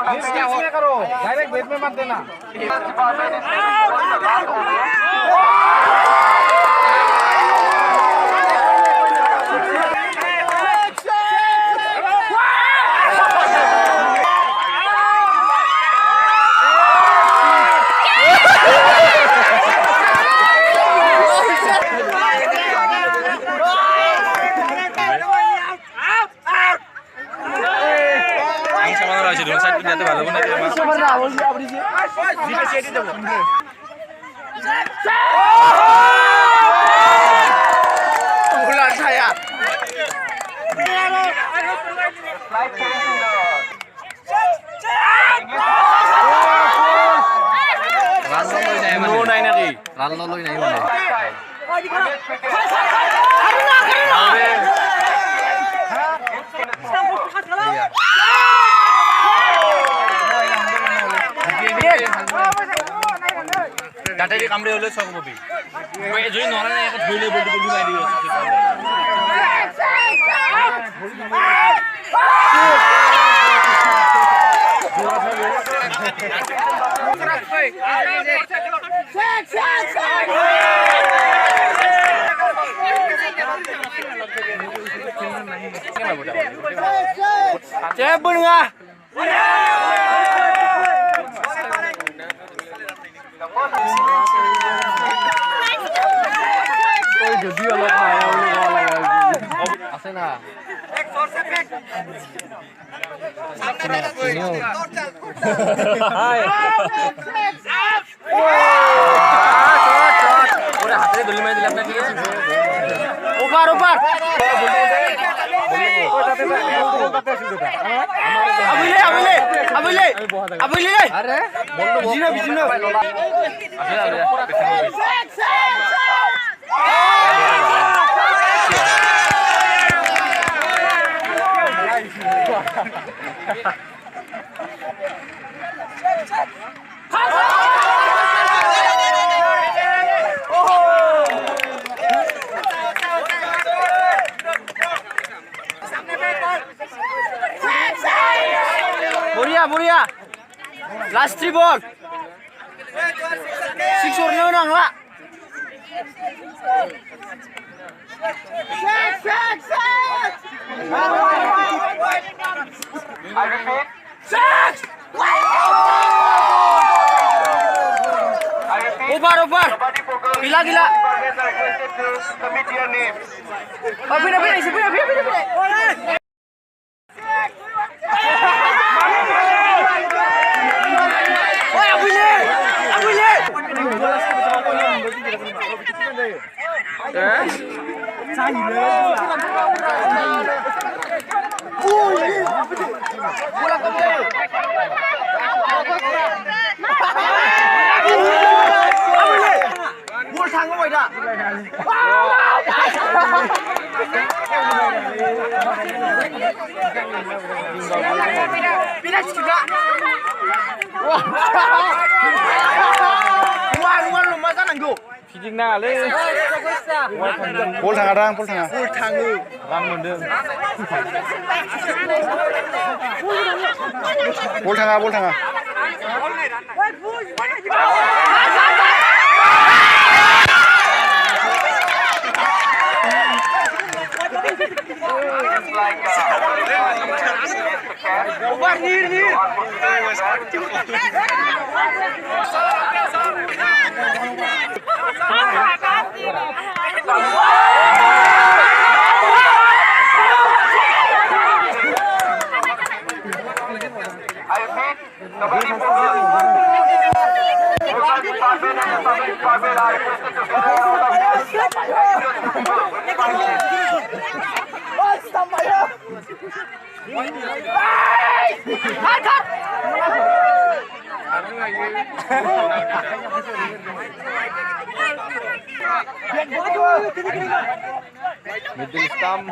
में करो, डायरेक्ट बेट में मत देना। Satu balon mana dia mas? Bulan saya. Data di kamre oleh sok mobi. Kau jadi orang yang ikut boleh beli lagi dia. Cebul nggak? Jadi alat mahal Asena. Hai. Udah hati dulu main di laptop dia. Upar. Abile. Are? Bijina. Buria. Last 3 ball. 6 or no nang la. I repeat. 6. Upar. Gila. Pindah. Pindah juga. Wah, lumah kan anggo. Kijing na le. Pol thanga. Rang mundeng. Pol thanga. Ubah nir. Middle stump.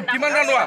Gimana kan doa?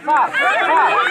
Pak.